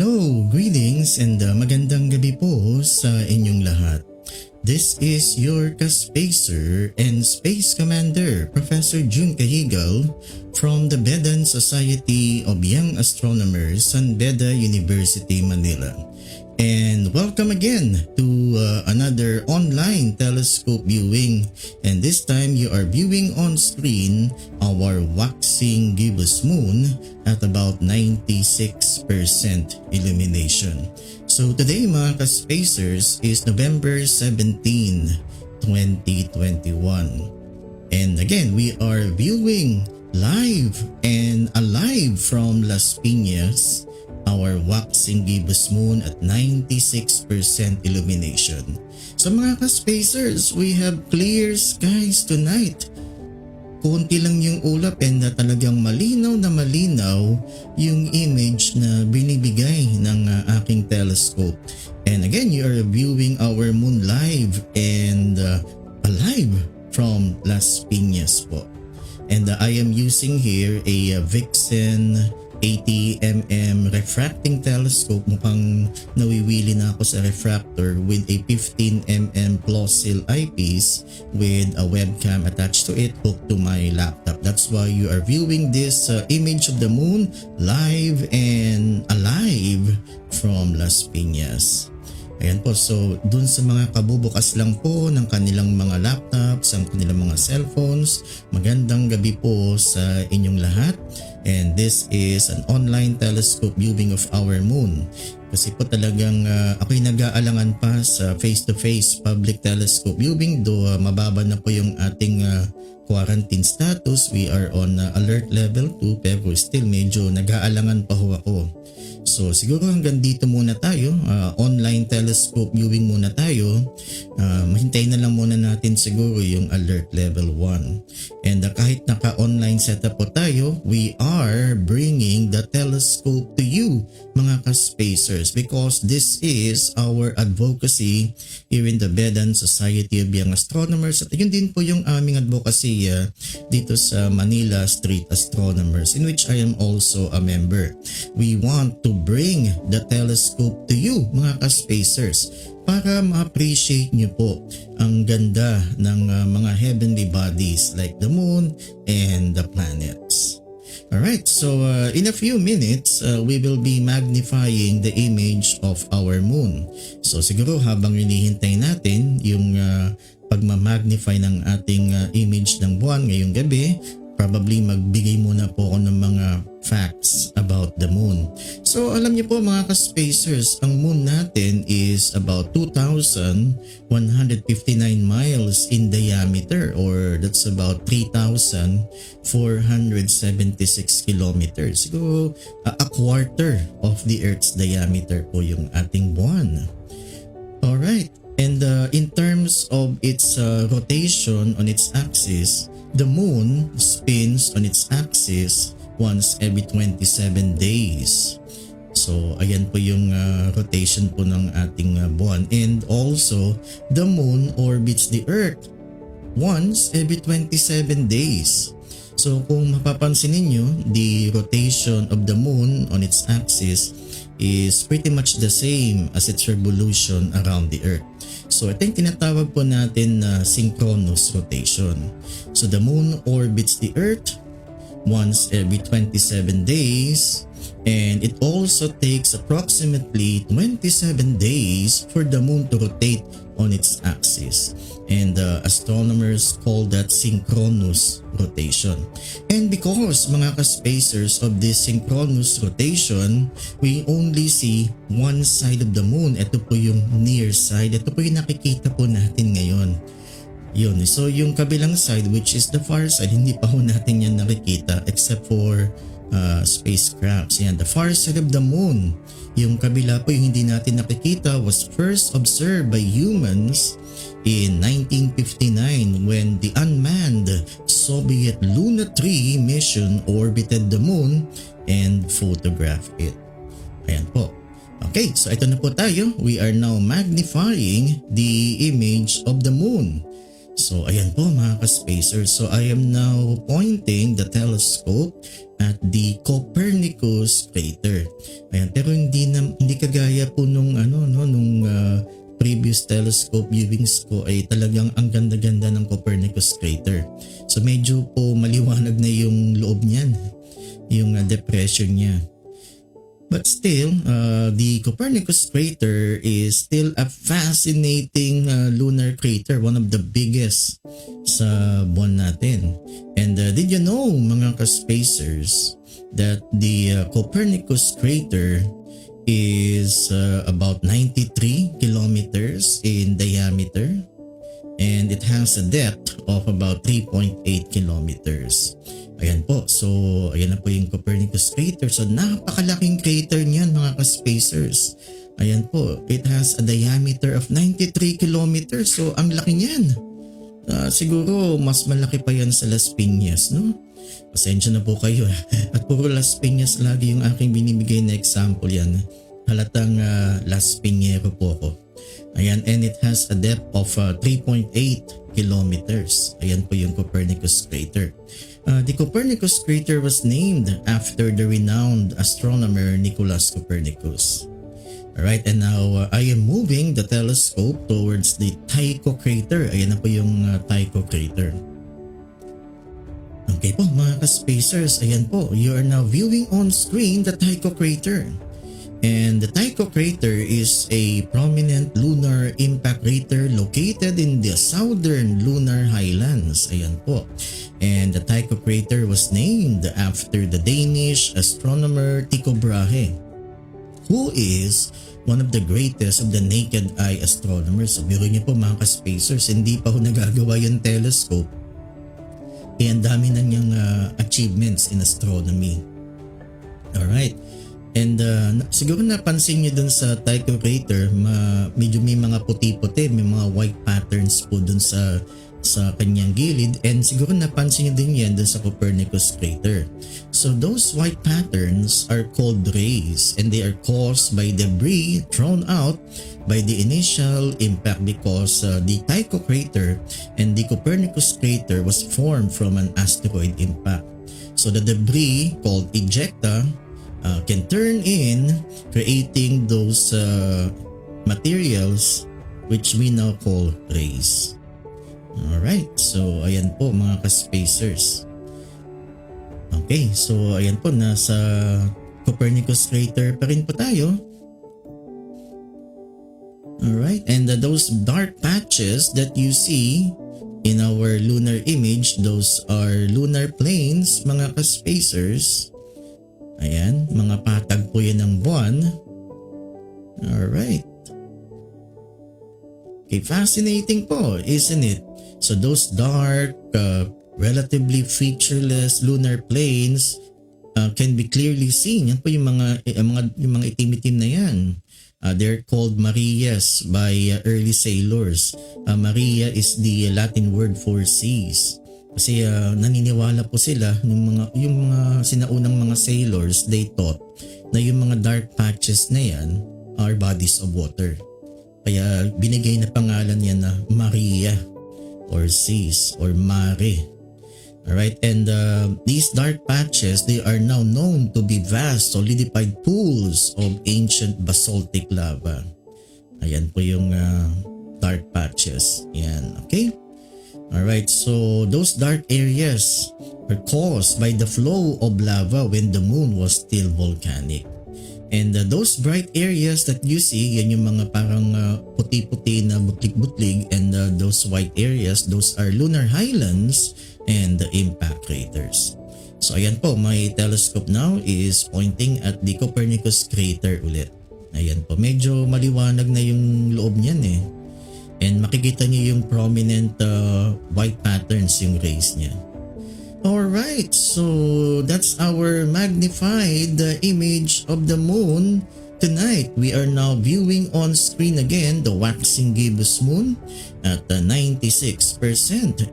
Hello, greetings and magandang gabi po sa inyong lahat. This is your Kaspacer and Space Commander, Professor Jun Cajigal from the BEDAN Society of Young Astronomers, San Beda University, Manila. And welcome again to another online telescope viewing, and this time you are viewing on screen our waxing gibbous moon at about 96% illumination. So today mga ka-spacers is November 17, 2021. And again, we are viewing live and alive from Las Piñas our waxing gibbous moon at 96% illumination. So mga ka-spacers, we have clear skies tonight. Kunti lang yung ulap and talagang malinaw na malinaw yung image na binibigay ng aking telescope. And again, you are viewing our moon live and alive from Las Piñas po. And I am using here a Vixen 80mm refracting telescope. Mukhang nawiwili na ako sa refractor with a 15mm Plossil eyepiece with a webcam attached to it hooked to my laptop. That's why you are viewing this image of the moon live and alive from Las Piñas. Ayan po, so dun sa mga kabubukas lang po ng kanilang mga laptops, ang kanilang mga cellphones, magandang gabi po sa inyong lahat. And this is an online telescope viewing of our moon. Kasi po talagang ako'y nag-aalangan pa sa face-to-face public telescope viewing, though mababa na po yung ating quarantine status. We are on alert level 2 pero still medyo nag-aalangan pa ho ako. So siguro hanggang dito muna tayo, online telescope viewing muna tayo. Mahintay na lang muna natin siguro yung alert level 1. And kahit naka-online setup po tayo, we are bringing the telescope to you mga ka-spacers, because this is our advocacy here in the BEDAN Society of Young Astronomers, at yun din po yung aming advocacy dito sa Manila Street Astronomers, in which I am also a member. We want to bring the telescope to you mga ka-spacers para ma-appreciate nyo po ang ganda ng mga heavenly bodies like the moon and the planets. Alright, so in a few minutes, we will be magnifying the image of our moon. So siguro habang hinihintay natin yung pagmamagnify ng ating image ng buwan ngayong gabi, probably magbigay muna po ako ng mga facts about the moon. So alam niyo po mga ka-spacers, ang moon natin is about 2,159 miles in diameter, or that's about 3,476 kilometers. So a quarter of the Earth's diameter po yung ating buwan. Alright, and in terms of its rotation on its axis, the moon spins on its axis once every 27 days. So ayan po yung rotation po ng ating buwan. And also the moon orbits the earth once every 27 days. So kung mapapansin ninyo, the rotation of the moon on its axis is pretty much the same as its revolution around the earth. So ito yung tinatawag po natin na synchronous rotation. So the moon orbits the earth once every 27 days, and it also takes approximately 27 days for the moon to rotate on its axis. And astronomers call that synchronous rotation. And because mga ka-spacers of this synchronous rotation, we only see one side of the moon. Ito po yung near side. Ito po yung nakikita po natin ngayon. Yun. So yung kabilang side, which is the far side, hindi pa po natin yan nakikita except for spacecrafts. Yan, the far side of the moon. Yung kabila po yung hindi natin nakikita was first observed by humans in 1959 when the unmanned Soviet Luna 3 mission orbited the moon and photographed it. Ayan po. Okay, so ito na po tayo. We are now magnifying the image of the moon. So ayan po mga ka-spacers. So I am now pointing the telescope at the Copernicus crater. Ayan, pero hindi kagaya po nung previous telescope viewings ko ay talagang ang ganda-ganda ng Copernicus crater. So medyo po maliwanag na yung loob niyan, yung depression niya. But still, the Copernicus crater is still a fascinating lunar crater, one of the biggest sa buwan natin. And did you know mga ka-spacers that the Copernicus crater is about 93 kilometers in diameter and it has a depth of about 3.8 kilometers. Ayan po. So, ayan na po yung Copernicus crater. So, napakalaking crater niyan mga ka-spacers. Ayan po. It has a diameter of 93 kilometers. So, ang laki niyan. Siguro, mas malaki pa yan sa Las Piñas, no? Pasensya na po kayo. At puro Las Piñas lagi yung aking binibigay na example yan. Halatang Las Piñero po ako. Ayan, and it has a depth of 3.8 kilometers. Ayan po yung Copernicus crater. The Copernicus crater was named after the renowned astronomer Nicholas Copernicus. Alright, and now I am moving the telescope towards the Tycho crater. Ayan na po yung Tycho crater. Okay po mga ka-spacers, ayan po, you are now viewing on screen the Tycho crater. And the Tycho crater is a prominent lunar impact crater located in the southern lunar highlands. Ayan po. And the Tycho crater was named after the Danish astronomer Tycho Brahe, who is one of the greatest of the naked eye astronomers. So biro niyo po mga ka-spacers, hindi pa ho nagagawa yung telescope. Kaya ang dami na niyang achievements in astronomy. Alright. And siguro napansin niyo dun sa Tycho crater, medyo may mga puti-puti, may mga white patterns po dun sa kanyang gilid, and siguro napansin niyo din yan dun sa Copernicus crater. So those white patterns are called rays and they are caused by debris thrown out by the initial impact because the Tycho crater and the Copernicus crater was formed from an asteroid impact. So the debris called ejecta can turn in, creating those materials which we now call rays. Alright, so ayan po mga ka-spacers. Okay, so ayan po, nasa Copernicus crater pa rin po tayo. Alright, and those dark patches that you see in our lunar image, those are lunar plains mga ka-spacers. Ayan, mga patag po yan ng buwan. Alright. Okay, fascinating po, isn't it? So those dark, relatively featureless lunar plains can be clearly seen. Yan po yung mga itim-itim na yan. They're called Marias by early sailors. Maria is the Latin word for seas. Kasi naniniwala po sila yung mga sinaunang mga sailors, they thought na yung mga dark patches na yan are bodies of water. Kaya binigay na pangalan yan na Maria or seas or mare. Alright, and these dark patches, they are now known to be vast solidified pools of ancient basaltic lava. Ayan po yung dark patches. Yan, okay? Alright, so those dark areas are caused by the flow of lava when the moon was still volcanic. And those bright areas that you see, yan yung mga parang puti-puti na butlig-butlig, and those white areas, those are lunar highlands and the impact craters. So ayan po, my telescope now is pointing at the Copernicus crater ulit. Ayan po, medyo maliwanag na yung loob niyan eh. And makikita niyo yung prominent white patterns, yung rays niya. Alright, so that's our magnified image of the moon tonight. We are now viewing on screen again the waxing gibbous moon at 96%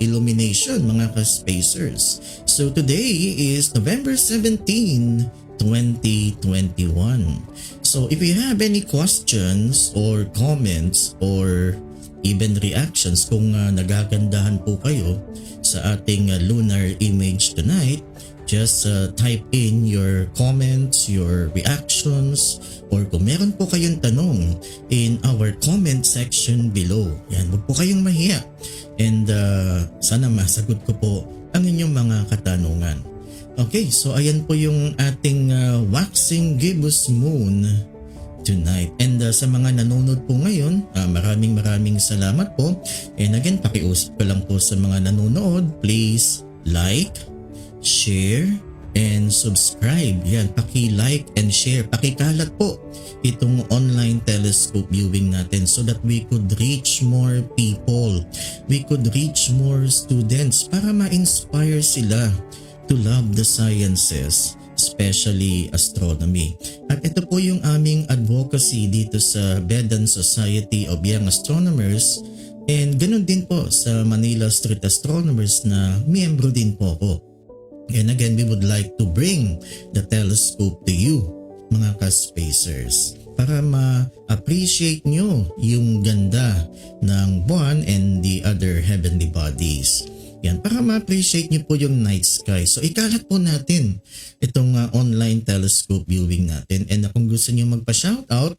illumination mga ka-spacers. So today is November 17, 2021. So if you have any questions or comments or even reactions kung nagagandahan po kayo sa ating lunar image tonight, just type in your comments, your reactions, or kung meron po kayong tanong in our comment section below. Yan, huwag po kayong mahiya. And sana masagot ko po ang inyong mga katanungan. Okay, so ayan po yung ating waxing gibbous moon tonight. And sa mga nanonood po ngayon, maraming salamat po. And again, pakiusap ko lang po sa mga nanonood, please like, share, and subscribe. Yan, paki-like and share. Pakikalat po itong online telescope viewing natin so that we could reach more people. We could reach more students para ma-inspire sila to love the sciences, especially astronomy. At ito po yung aming advocacy dito sa BEDAN Society of Young Astronomers, and ganun din po sa Manila Street Astronomers na miyembro din po ako. And again, we would like to bring the telescope to you, mga ka-spacers, para ma-appreciate nyo yung ganda ng buwan and the other heavenly bodies. Yan, para ma-appreciate nyo po yung night sky. So ikalat po natin itong online telescope viewing natin. And kung gusto nyo magpa-shoutout,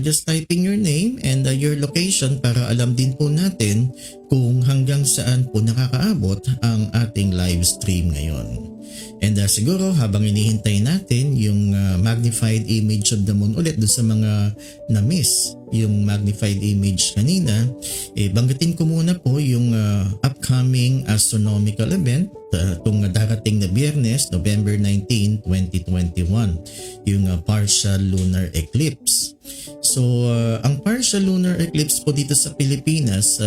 just typing your name and your location para alam din po natin kung hanggang saan po nakakaabot ang ating live stream ngayon. And siguro habang inihintay natin yung magnified image of the moon ulit doon sa mga na-miss yung magnified image kanina, banggitin ko muna po yung upcoming astronomical event itong darating na Biyernes, November 19, 2021, yung Partial Lunar Eclipse. So ang Partial Lunar Eclipse po dito sa Pilipinas,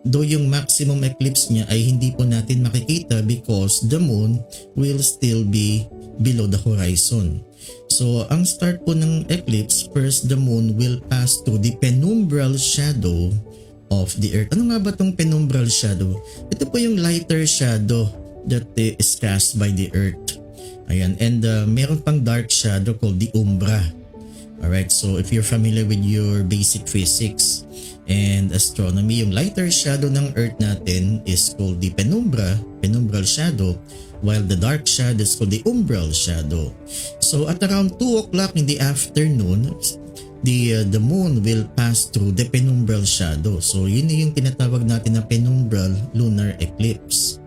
though yung maximum eclipse niya ay hindi po natin makikita because the moon will still be below the horizon. So ang start po ng eclipse, first the moon will pass through the penumbral shadow of the earth. Ano nga ba tong penumbral shadow? Ito po yung lighter shadow that is cast by the earth. Ayan, and meron pang dark shadow called the umbra. Alright, so if you're familiar with your basic physics and astronomy, yung lighter shadow ng earth natin is called the penumbral shadow, while the dark shadow is called the umbral shadow. So at around 2 o'clock in the afternoon, the moon will pass through the penumbral shadow. So yun yung tinatawag natin na penumbral lunar eclipse.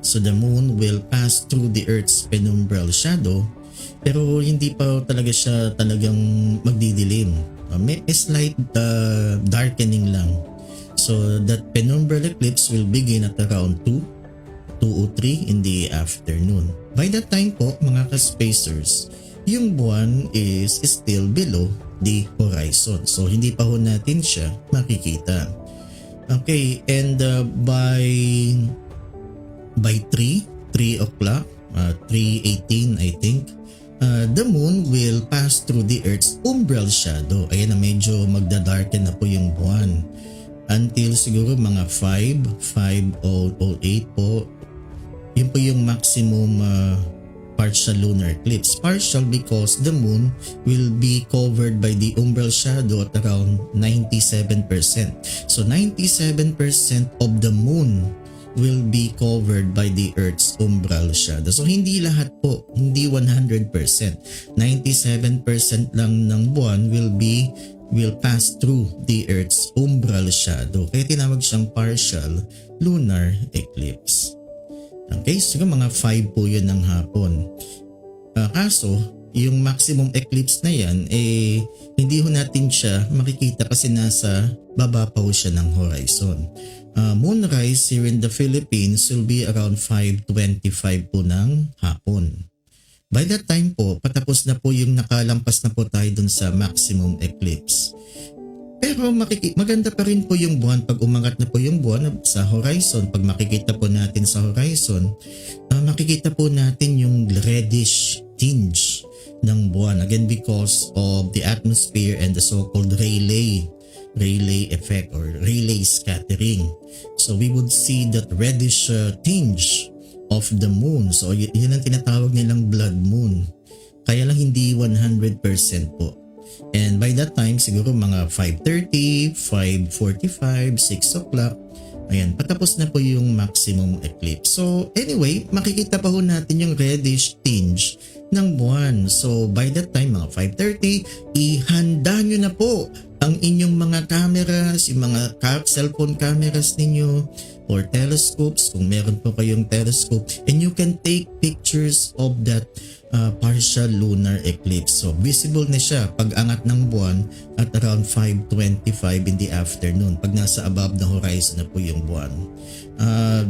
So the moon will pass through the earth's penumbral shadow, pero hindi pa talaga siya talagang magdidilim. May slight darkening lang. So that penumbral eclipse will begin at around 2:03 in the afternoon. By that time po, mga ka-spacers, yung buwan is still below the horizon. So hindi pa ho natin siya makikita. Okay, and by 3 o'clock, 3:18 I think, the moon will pass through the earth's umbral shadow. Ayan na, medyo magdadarken na po yung buwan. Until siguro mga 5:08 po. Yun po yung maximum partial lunar eclipse. Partial because the moon will be covered by the umbral shadow at around 97%. So 97% of the moon will be covered by the earth's umbral shadow. So hindi lahat po, hindi 100%. 97% lang ng buwan will pass through the earth's umbral shadow. Kaya tinawag siyang partial lunar eclipse. Okay, so mga 5 po yun ng hapon. Kaso, yung maximum eclipse na yan, hindi ho natin siya makikita kasi nasa baba pa ho siya ng horizon. Moonrise here in the Philippines will be around 5:25 po ng hapon. By that time po, patapos na po yung nakalampas na po tayo dun sa maximum eclipse. Pero maganda pa rin po yung buwan pag umangat na po yung buwan sa horizon. Pag makikita po natin sa horizon, makikita po natin yung reddish tinge ng buwan. Again, because of the atmosphere and the so-called Rayleigh effect or Rayleigh scattering. So we would see that reddish tinge of the moon. So yun ang tinatawag nilang blood moon. Kaya lang hindi 100% po. And by that time, siguro mga 5:30, 5:45, 6 o'clock, ayan, patapos na po yung maximum eclipse. So anyway, makikita pa ho natin yung reddish tinge ng buwan. So by that time, mga 5:30, ihanda nyo na po ang inyong mga cameras, yung mga cellphone cameras ninyo or telescopes kung meron po kayong telescope, and you can take pictures of that partial lunar eclipse. So visible na siya pag angat ng buwan at around 5:25 in the afternoon pag nasa above the horizon na po yung buwan.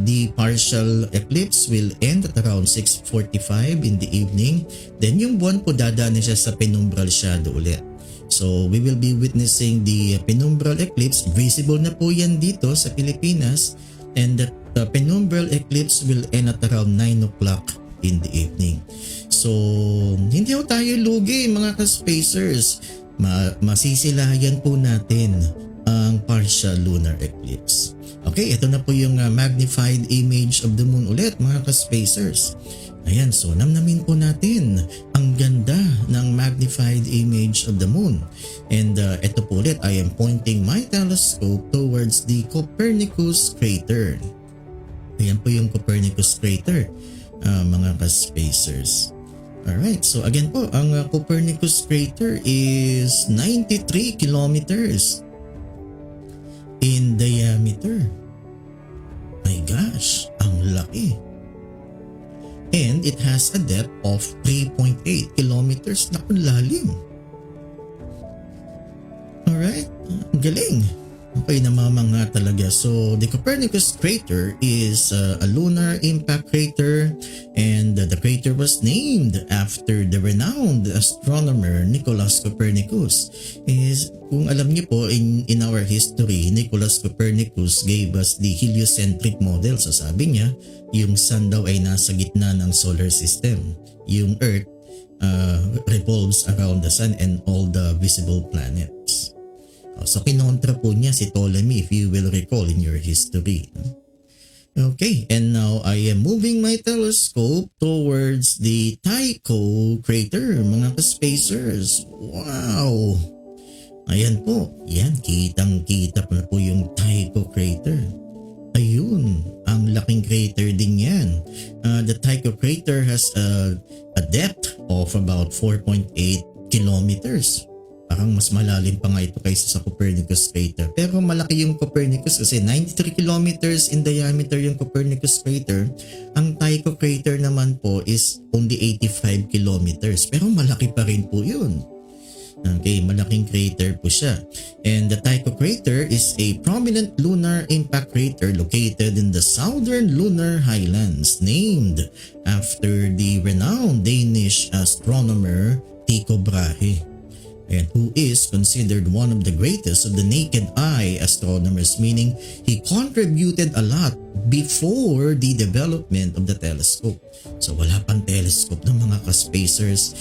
The partial eclipse will end at around 6:45 in the evening. Then yung buwan po dadaan na siya sa penumbral shadow ulit. So we will be witnessing the penumbral eclipse. Visible na po yan dito sa Pilipinas, and the penumbral eclipse will end at around 9 o'clock in the evening. So hindi ho tayo lugi mga ka-spacers. Masisilayan po natin ang partial lunar eclipse. Okay, ito na po yung magnified image of the moon ulit mga ka-spacers. Ayan, so namnamin po natin ang ganda ng magnified image of the moon. And ito po ulit, I am pointing my telescope towards the Copernicus crater. Ayan po yung Copernicus crater, mga ka-spacers. Alright, so again po, ang Copernicus crater is 93 kilometers in diameter. My gosh, ang laki. And it has a depth of 3.8 kilometers. Naku, lalim. Alright, galing. Okay, namamanga talaga. So the Copernicus crater is a lunar impact crater, and the crater was named after the renowned astronomer Nicholas Copernicus. Kung alam niyo po, in our history, Nicholas Copernicus gave us the heliocentric model. So sabi niya, yung sun daw ay nasa gitna ng solar system. Yung Earth revolves around the sun and all the visible planets. So kinontra po niya si Ptolemy, if you will recall in your history. Okay, and now I am moving my telescope towards the Tycho crater, mga ka-spacers. Wow! Ayan po, yan, kitang-kita pa po yung Tycho crater. Ayun, ang laking crater din yan. The Tycho crater has a depth of about 4.8 kilometers. Parang mas malalim pa nga ito kaysa sa Copernicus crater. Pero malaki yung Copernicus kasi 93 kilometers in diameter yung Copernicus crater. Ang Tycho crater naman po is only 85 kilometers. Pero malaki pa rin po yun. Okay, malaking crater po siya. And the Tycho crater is a prominent lunar impact crater located in the southern lunar highlands, named after the renowned Danish astronomer Tycho Brahe, and who is considered one of the greatest of the naked eye astronomers, meaning he contributed a lot before the development of the telescope. So wala pang telescope ng mga ka-spacers,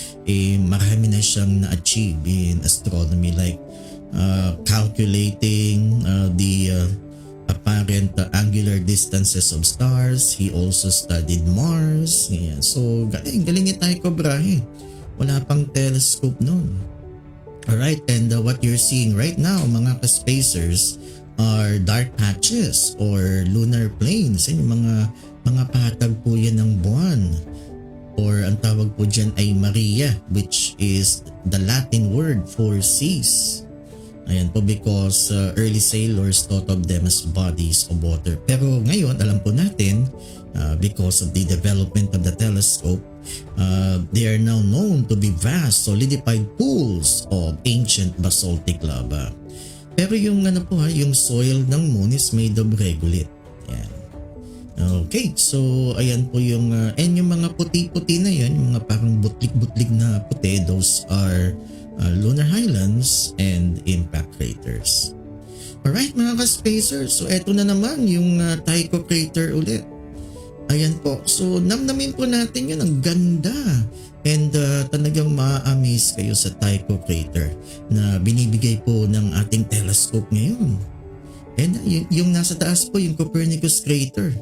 marami na siyang na-achieve in astronomy, like calculating the apparent angular distances of stars. He also studied Mars. Yeah. So galing ni Tycho Brahe. Wala pang telescope noon. Alright, and what you're seeing right now mga ka-spacers are dark patches or lunar plains. Yung mga patag po yan ng buwan, or ang tawag po dyan ay Maria, which is the Latin word for seas. Ayan po, because early sailors thought of them as bodies of water. Pero ngayon alam po natin, because of the development of the telescope, they are now known to be vast solidified pools of ancient basaltic lava. Pero yung yung soil ng moon is made of regolith. Yan. Okay, so ayan po yung and yung mga puti-puti na yan, yung mga parang butlik-butlik na puti, those are lunar highlands and impact craters. Alright mga ka-spacers, so eto na naman yung Tycho crater ulit. Ayan po, so namnamin po natin yun, ang ganda. And talagang ma-amaze kayo sa Tycho crater na binibigay po ng ating telescope ngayon. And yung nasa taas po, yung Copernicus crater.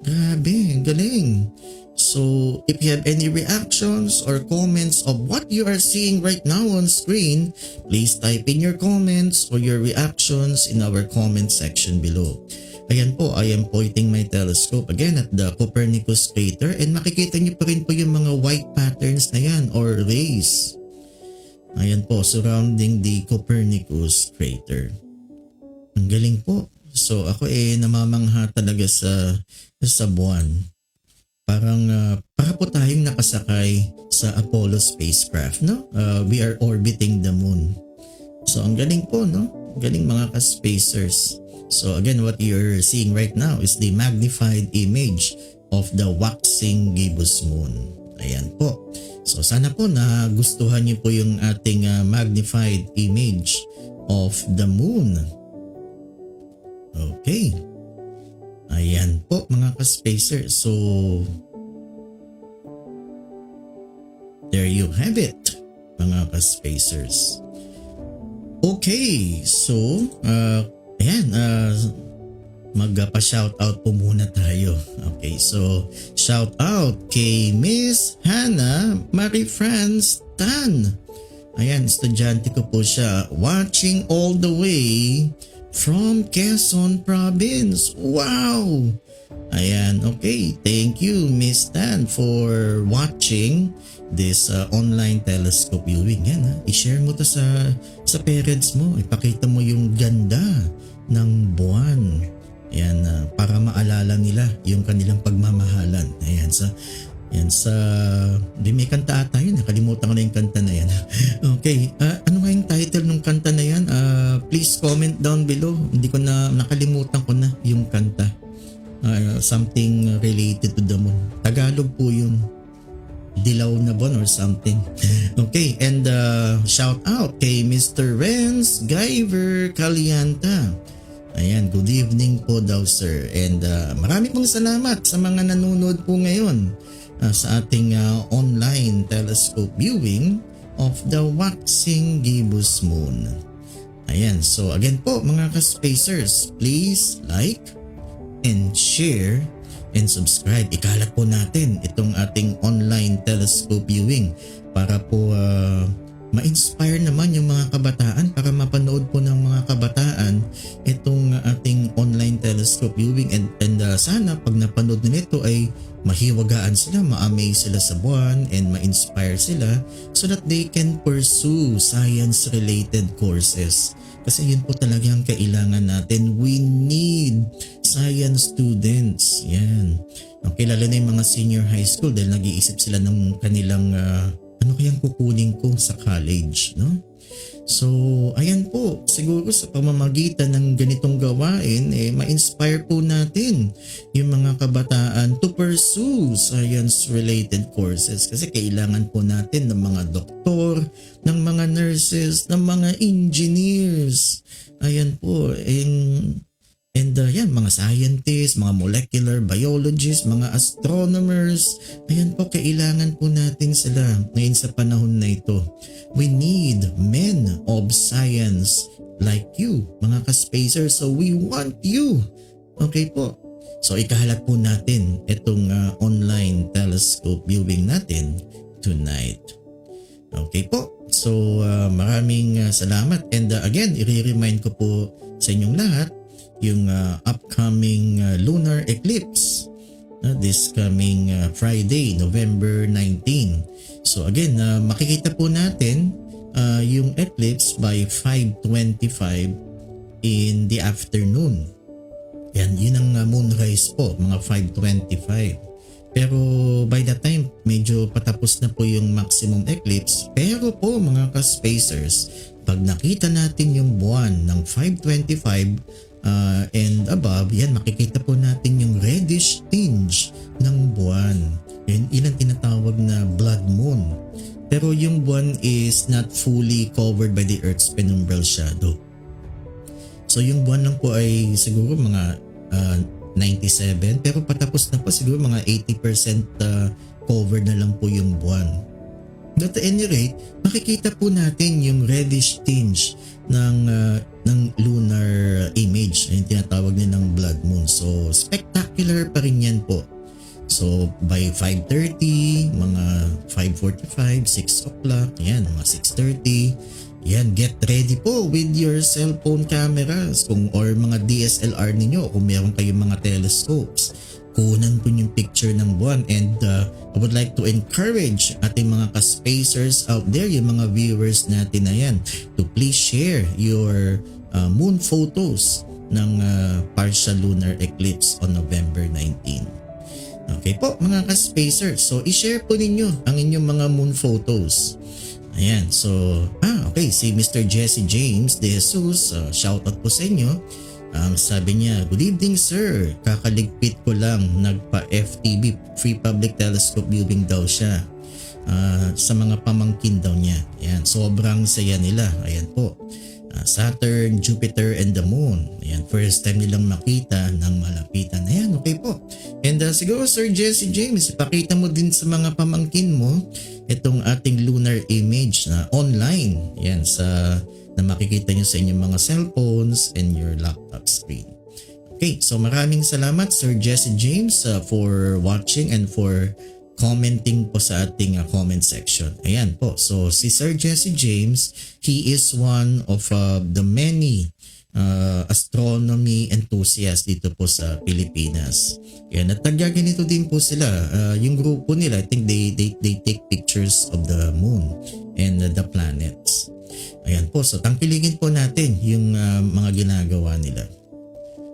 Grabe, galing. So if you have any reactions or comments of what you are seeing right now on screen, please type in your comments or your reactions in our comment section below. Ayan po, I am pointing my telescope again at the Copernicus crater and makikita niyo pa rin po yung mga white patterns na yan or rays. Ayan po, surrounding the Copernicus crater. Ang galing po. So ako namamangha talaga sa buwan. Para po tayong nakasakay sa Apollo spacecraft, no? We are orbiting the moon. So ang galing po, no? Galing mga ka-spacers. So again, what you're seeing right now is the magnified image of the waxing gibbous moon. Ayan po. So sana po nagustuhan niyo po yung ating magnified image of the moon. Okay. Ayan po mga ka-spacers. So there you have it mga ka-spacers. Okay. So ayan, magpa-shoutout po muna tayo. Okay, so shoutout kay Miss Hannah Marie France Tan. Ayan, estudyante ko po siya. Watching all the way from Quezon Province. Wow! Ayan, okay. Thank you Miss Tan for watching this online telescope viewing. Yan, i-share mo to sa parents mo. Ipakita mo yung ganda ng buwan. Ayan, para maalala nila yung kanilang pagmamahalan. Ayan, may kanta ata yun. Nakalimutan ko na yung kanta na yan. Okay, ano nga yung title ng kanta na yan? Please comment down below. Hindi ko nakalimutan ko na yung kanta. Something related to the moon. Tagalog po yun. Dilaw na buwan or something. Okay, and shout out kay Mr. Renz Guyver Calianta. Ayan, good evening po daw sir. And marami pong salamat sa mga nanonood po ngayon sa ating online telescope viewing of the waxing gibbous moon. Ayan, so again po mga ka-spacers, please like and share and subscribe. Ikalat po natin itong ating online telescope viewing para po ma-inspire naman yung mga kabataan, para mapanood po ng mga kabataan itong ating online telescope viewing and sana pag napanood nito ay mahiwagaan sila, ma-amaze sila sa buwan and ma-inspire sila so that they can pursue science related courses. Kasi yun po talaga ang kailangan natin. We need science students. Yan. Okay, lalo na yung mga senior high school dahil nag-iisip sila ng kanilang ano kayang kukunin ko sa college, no? So, ayan po, siguro sa pamamagitan ng ganitong gawain, ma-inspire po natin yung mga kabataan to pursue science-related courses kasi kailangan po natin ng mga doktor, ng mga nurses, ng mga engineers. Ayan po, and yan, mga scientists, mga molecular biologists, mga astronomers. Ayan po, kailangan po natin sila ngayon sa panahon na ito. We need men of science like you, mga ka-spacers. So we want you. Okay po. So ikahalat po natin itong online telescope viewing natin tonight. Okay po. So maraming salamat. And again, i-remind ko po sa inyong lahat yung upcoming lunar eclipse this coming Friday, November 19. So again, makikita po natin yung eclipse by 5:25 in the afternoon. Yan, yun ang moonrise po, mga 5:25. Pero by that time, medyo patapos na po yung maximum eclipse. Pero po mga ka-spacers, pag nakita natin yung buwan ng 5:25 and above, yan, makikita po natin yung reddish tinge ng buwan. Yan, ilang tinatawag na blood moon. Pero yung buwan is not fully covered by the Earth's penumbral shadow. So yung buwan lang po ay siguro mga 97, pero patapos na po siguro mga 80% covered na lang po yung buwan. But at any rate, makikita po natin yung reddish tinge ng lunar image, yung tinatawag nilang blood moon. So spectacular pa rin yan po. So by by 5:30, mga 5:45, 6 o'clock, yan, mga 6:30. Yan, get ready po with your cellphone cameras or mga DSLR ninyo kung meron kayong mga telescopes. Kunan po yung picture ng buwan, and I would like to encourage ating mga ka-spacers out there, yung mga viewers natin na yan, to please share your moon photos ng partial lunar eclipse on November 19. Okay po mga ka-spacers, so i-share po ninyo ang inyong mga moon photos. Ayan, so okay, si Mr. Jesse James De Jesus, shoutout po sa inyo. Sabi niya, good evening sir, kakaligpit ko lang, nagpa-FTB, Free Public Telescope Viewing daw siya sa mga pamangkin daw niya. Ayan, sobrang saya nila. Ayan po, Saturn, Jupiter and the Moon. Ayan, first time nilang makita ng malapitan. Ayan, okay po. And siguro Sir Jesse James, ipakita mo din sa mga pamangkin mo itong ating lunar image na online. Ayan, na makikita nyo sa inyong mga cellphones and your laptop screen. Okay, so maraming salamat Sir Jesse James for watching and for commenting po sa ating comment section. Ayan po, so si Sir Jesse James, he is one of the many astronomy enthusiasts dito po sa Pilipinas. Ayan, at ganito din po sila. Yung grupo nila, I think they take pictures of the moon and the planets. Ayan po, so tangkilikin po natin yung mga ginagawa nila.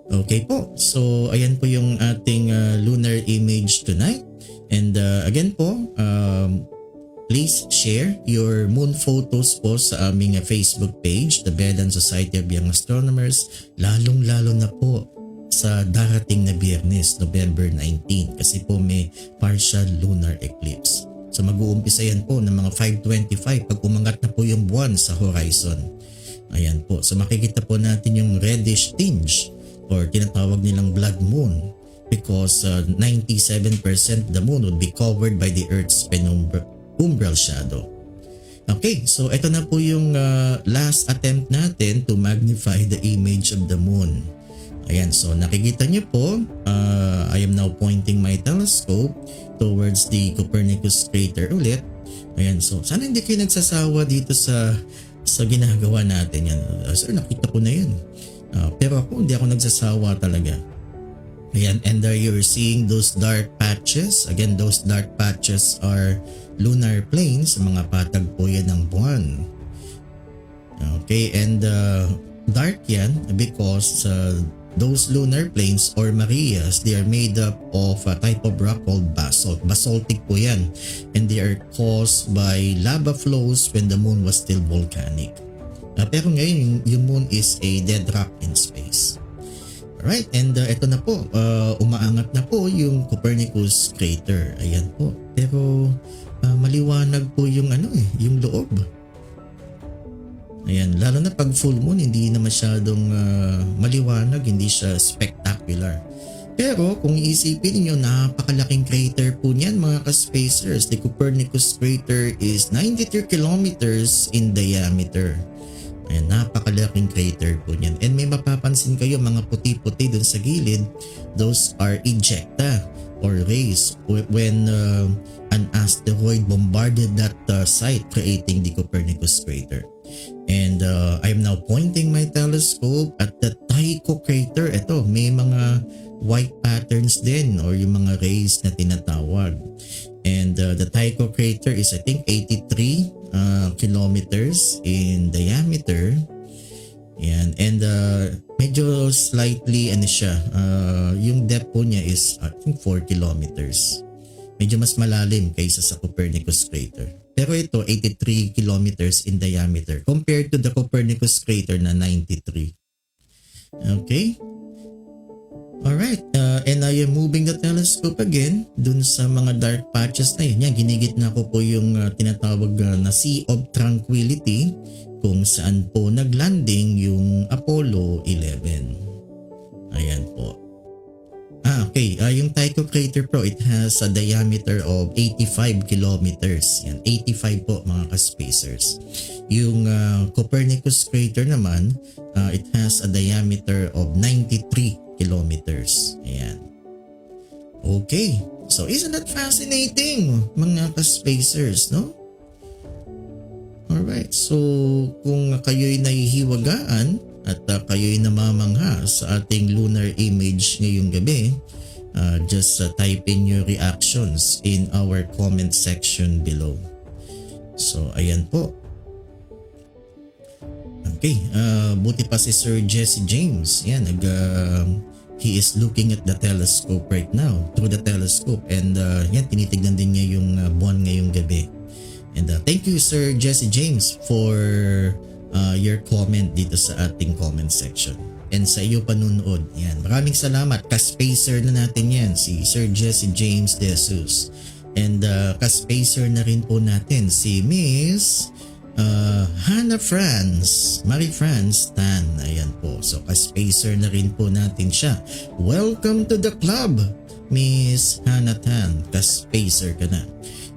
Okay po, so ayan po yung ating lunar image tonight. And again po, please share your moon photos po sa aming Facebook page, the BEDAN Society of Young Astronomers, lalong-lalo na po sa darating na Biyernes, November 19, kasi po may partial lunar eclipse. So mag-uumpisa yan po ng mga 5:25 pag umangat na po yung buwan sa horizon. Ayan po. So makikita po natin yung reddish tinge or tinatawag nilang blood moon because 97% the moon would be covered by the Earth's penumbral shadow. Okay, so ito na po yung last attempt natin to magnify the image of the moon. Ayan, so nakikita niyo po, I am now pointing my telescope towards the Copernicus crater ulit. Ayan, so sana hindi kayo nagsasawa dito sa ginagawa natin yan. Sir, nakita ko na yun. Pero ako, hindi ako nagsasawa talaga. Ayan, and you're seeing those dark patches. Again, those dark patches are lunar planes, mga patag po yan ng buwan. Okay, and dark yan because those lunar plains or Marias, they are made up of a type of rock called basalt. Basaltic po yan. And they are caused by lava flows when the moon was still volcanic. Pero ngayon, yung moon is a dead rock in space. Alright, and ito na po, umaangat na po yung Copernicus crater. Ayan po. Pero maliwanag po yung yung loob. Ayan, lalo na pag full moon, hindi na masyadong maliwanag, hindi siya spectacular. Pero kung iisipin niyo, napakalaking crater po niyan mga ka-spacers. The Copernicus crater is 93 kilometers in diameter. Ayan, napakalaking crater po niyan. And may mapapansin kayo mga puti-puti dun sa gilid, those are ejecta or rays when an asteroid bombarded that site, creating the Copernicus crater. And I am now pointing my telescope at the Tycho crater. Ito, may mga white patterns din or yung mga rays na tinatawag. And the Tycho crater is I think 83 kilometers in diameter. Yan. And medyo slightly siya, yung depth po niya is I think 4 kilometers. Medyo mas malalim kaysa sa Copernicus crater. Pero ito 83 kilometers in diameter compared to the Copernicus crater na 93. Okay? Alright, and I am moving the telescope again dun sa mga dark patches na yun. Yan, ginigitna ko po yung tinatawag na Sea of Tranquility kung saan po naglanding yung Apollo 11. Ayan po. Okay. Yung Tycho crater po, it has a diameter of 85 kilometers. Yan, 85 po mga ka-spacers. Yung Copernicus crater naman, it has a diameter of 93 kilometers. Ayan. Okay. So isn't that fascinating mga ka-spacers, no? Alright, so kung kayo'y nahihiwagaan at kayo'y namamangha sa ating lunar image ngayong gabi, just type in your reactions in our comment section below. So ayan po. Okay, buti pa si Sir Jesse James. Yan, he is looking at the telescope right now, through the telescope, and yan, tinitignan din niya yung buwan ngayong gabi. And thank you Sir Jesse James for your comment dito sa ating comment section. And sa iyo panunood. Yan, maraming salamat. Ka-spacer na natin yan, si Sir Jesse James De Jesus. And ka-spacer na rin po natin si Miss Hannah Marie France Tan. Ayan po. So ka-spacer na rin po natin siya. Welcome to the club, Miss Hannah Tan. Ka-spacer ka na.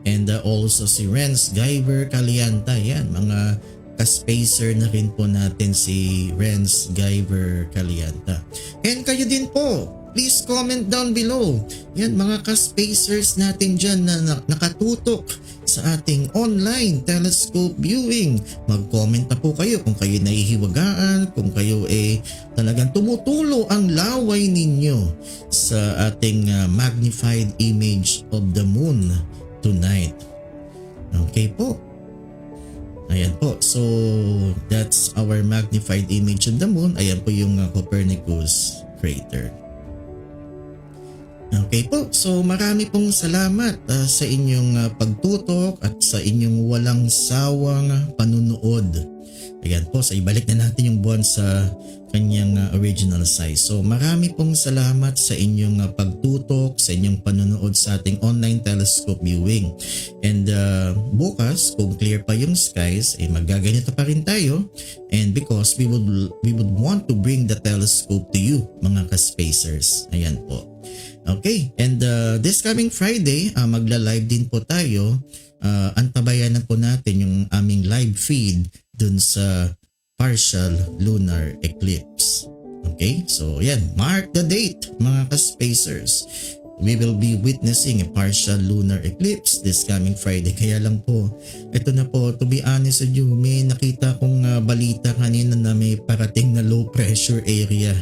And also si Renz Guyver Calianta. Yan, mga ka-spacer na rin po natin si Renz Guyver Calianta. And kayo din po, please comment down below. Yan, mga ka-spacers natin dyan na nakatutok sa ating online telescope viewing. Mag-comment na po kayo kung kayo nahihiwagaan, kung kayo talagang tumutulo ang laway ninyo sa ating magnified image of the moon tonight. Okay po. Ayan po. So that's our magnified image of the moon. Ayan po yung Copernicus crater. Okay po. So marami pong salamat sa inyong pagtutok at sa inyong walang sawang panunood. Ayan po. So ibalik na natin yung buwan sa kanyang original size. So marami pong salamat sa inyong pagtutok, sa inyong panonood sa ating online telescope viewing. And bukas, kung clear pa yung skies, magaganito pa rin tayo. And because we would want to bring the telescope to you, mga ka-spacers. Ayan po. Okay, and this coming Friday, magla-live din po tayo. Antabayan na po natin yung aming live feed dun sa Partial Lunar Eclipse. Okay, so yan, mark the date mga ka-spacers. We will be witnessing a partial lunar eclipse this coming Friday. Kaya lang po, ito na po, to be honest with you, may nakita kong balita kanina na may parating na low pressure area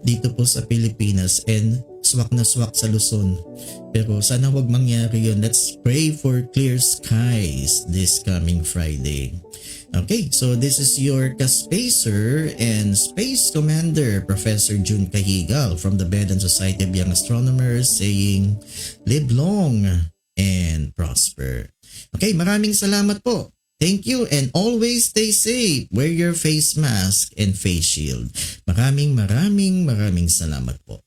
dito po sa Pilipinas and swak na swak sa Luzon. Pero sana wag mangyari yun. Let's pray for clear skies this coming Friday. Okay, so this is your ka-spacer and Space Commander Professor Jun Cajigal from the BEDAN Society of Young Astronomers saying live long and prosper. Okay, maraming salamat po. Thank you and always stay safe. Wear your face mask and face shield. Maraming salamat po.